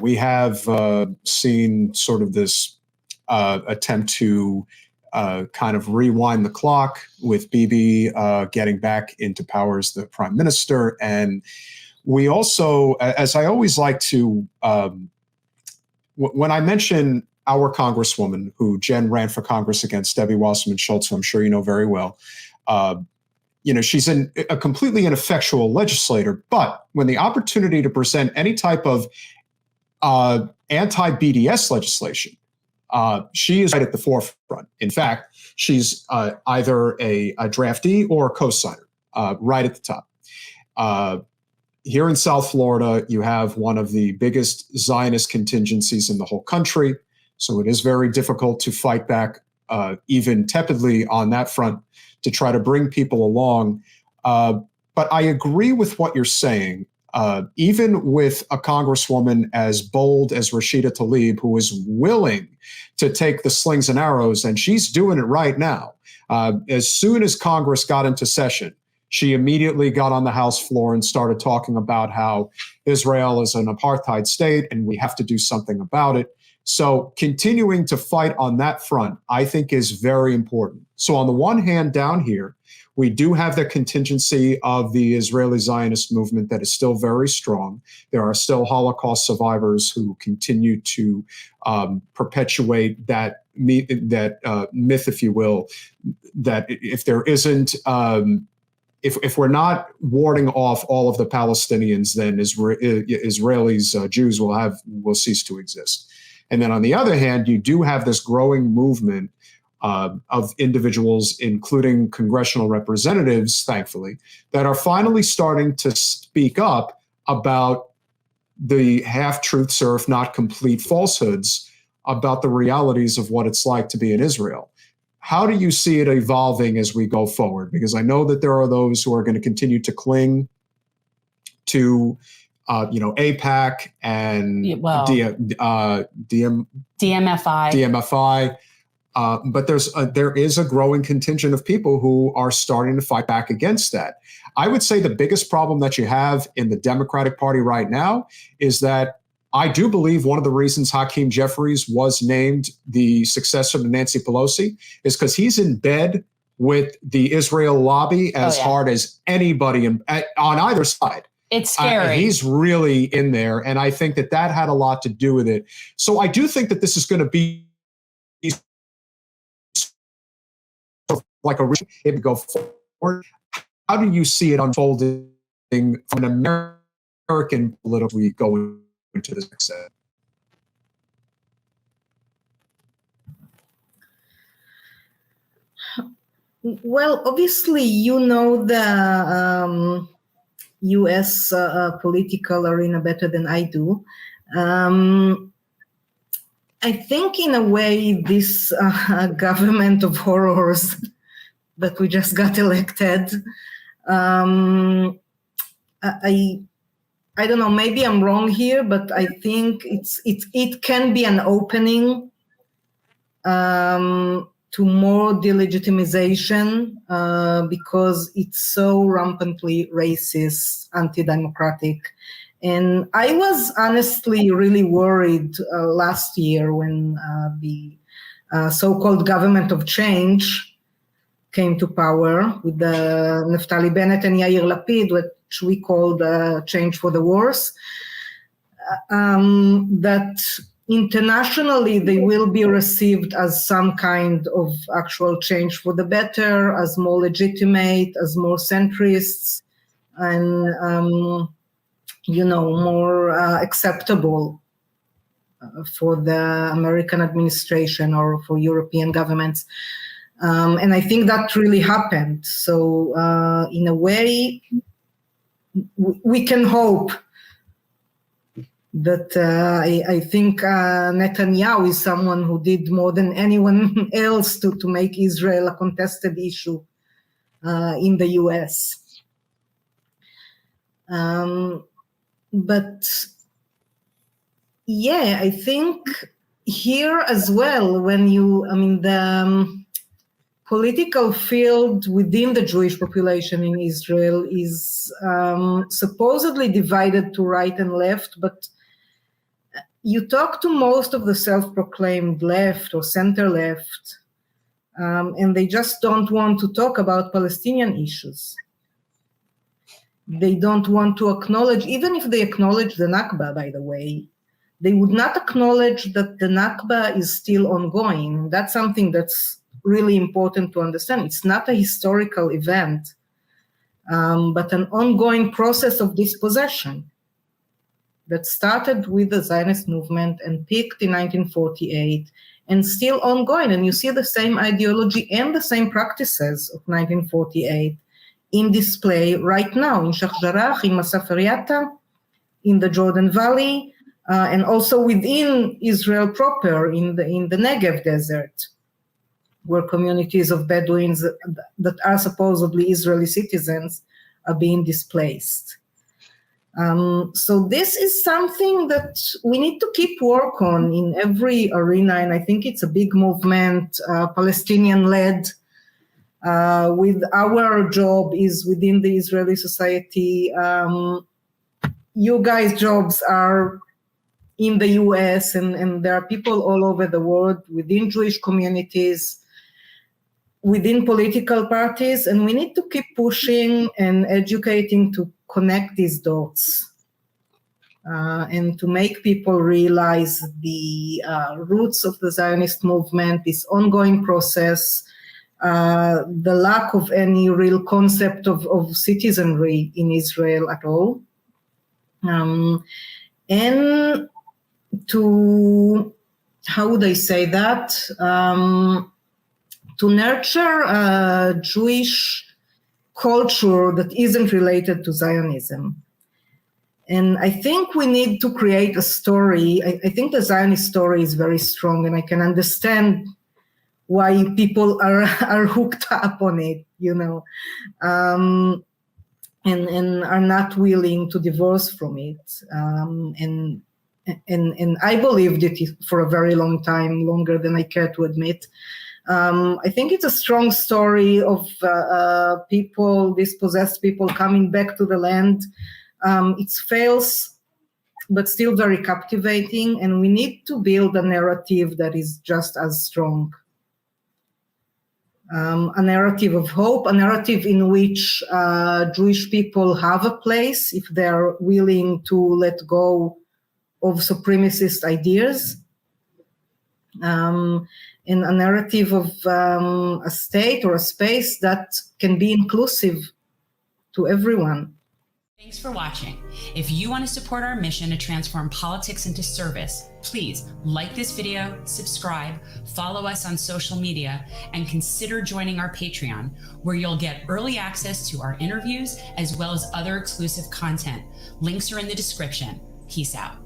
we have seen sort of this attempt to kind of rewind the clock with Bibi getting back into power as the prime minister. And we also, as I always like to, when I mention our congresswoman, who Jen ran for Congress against, Debbie Wasserman Schultz, who I'm sure you know very well, she's a completely ineffectual legislator, but when the opportunity to present any type of anti-BDS legislation, she is right at the forefront. In fact, she's either a draftee or a co-signer, right at the top. Here in South Florida, you have one of the biggest Zionist contingencies in the whole country, so it is very difficult to fight back even tepidly on that front to try to bring people along. But I agree with what you're saying. Even with a congresswoman as bold as Rashida Tlaib, who is willing to take the slings and arrows, and she's doing it right now. As soon as Congress got into session, she immediately got on the House floor and started talking about how Israel is an apartheid state and we have to do something about it. So continuing to fight on that front, I think, is very important. So on the one hand, down here, we do have the contingency of the Israeli Zionist movement that is still very strong. There are still Holocaust survivors who continue to perpetuate that myth, if you will, that if there isn't, if we're not warding off all of the Palestinians, then Israelis, Jews will cease to exist. And then on the other hand, you do have this growing movement of individuals, including congressional representatives, thankfully, that are finally starting to speak up about the half-truths or if not complete falsehoods about the realities of what it's like to be in Israel. How do you see it evolving as we go forward? Because I know that there are those who are going to continue to cling to AIPAC and DMFI. But there is a growing contingent of people who are starting to fight back against that. I would say the biggest problem that you have in the Democratic Party right now is that I do believe one of the reasons Hakeem Jeffries was named the successor to Nancy Pelosi is because he's in bed with the Israel lobby as hard as anybody on either side. It's scary. He's really in there, and I think that had a lot to do with it. So I do think that this is going to be like it go forward. How do you see it unfolding from an American political we go into this next set? Well, obviously, the U.S. Political arena better than I do. I think, in a way, this government of horrors that we just got elected, I don't know, maybe I'm wrong here, but I think it can be an opening to more delegitimization because it's so rampantly racist, anti-democratic. And I was honestly really worried last year when the so-called government of change came to power with the Naftali Bennett and Yair Lapid, which we called change for the worse, that internationally they will be received as some kind of actual change for the better, as more legitimate, as more centrists, and more acceptable for the American administration or for European governments. And I think that really happened. So in a way, we can hope that I think Netanyahu is someone who did more than anyone else to make Israel a contested issue in the US. But yeah, I think here as well, the political field within the Jewish population in Israel is supposedly divided to right and left, but you talk to most of the self-proclaimed left or center-left, and they just don't want to talk about Palestinian issues. They don't want to acknowledge, even if they acknowledge the Nakba, by the way, they would not acknowledge that the Nakba is still ongoing. That's something that's really important to understand. It's not a historical event, but an ongoing process of dispossession that started with the Zionist movement and peaked in 1948 and still ongoing. And you see the same ideology and the same practices of 1948 in display right now in Sheikh Jarrah, in Masaferiata, in the Jordan Valley, and also within Israel proper in the Negev desert, where communities of Bedouins that are supposedly Israeli citizens are being displaced. So this is something that we need to keep work on in every arena, and I think it's a big movement, Palestinian-led. With our job is within the Israeli society. You guys' jobs are in the US, and there are people all over the world within Jewish communities, within political parties, and we need to keep pushing and educating to connect these dots and to make people realize the roots of the Zionist movement, this ongoing process, the lack of any real concept of citizenry in Israel at all, and to, how would I say that, to nurture a Jewish culture that isn't related to Zionism. And I think we need to create a story. I think the Zionist story is very strong, and I can understand why people are hooked up on it, you know, and are not willing to divorce from it. And I believed it for a very long time, longer than I care to admit. I think it's a strong story of people, dispossessed people, coming back to the land. It's fails, but still very captivating, and we need to build a narrative that is just as strong. A narrative of hope, a narrative in which Jewish people have a place if they're willing to let go of supremacist ideas, and a narrative of a state or a space that can be inclusive to everyone. Thanks for watching. If you want to support our mission to transform politics into service, please like this video, subscribe, follow us on social media, and consider joining our Patreon, where you'll get early access to our interviews as well as other exclusive content. Links are in the description. Peace out.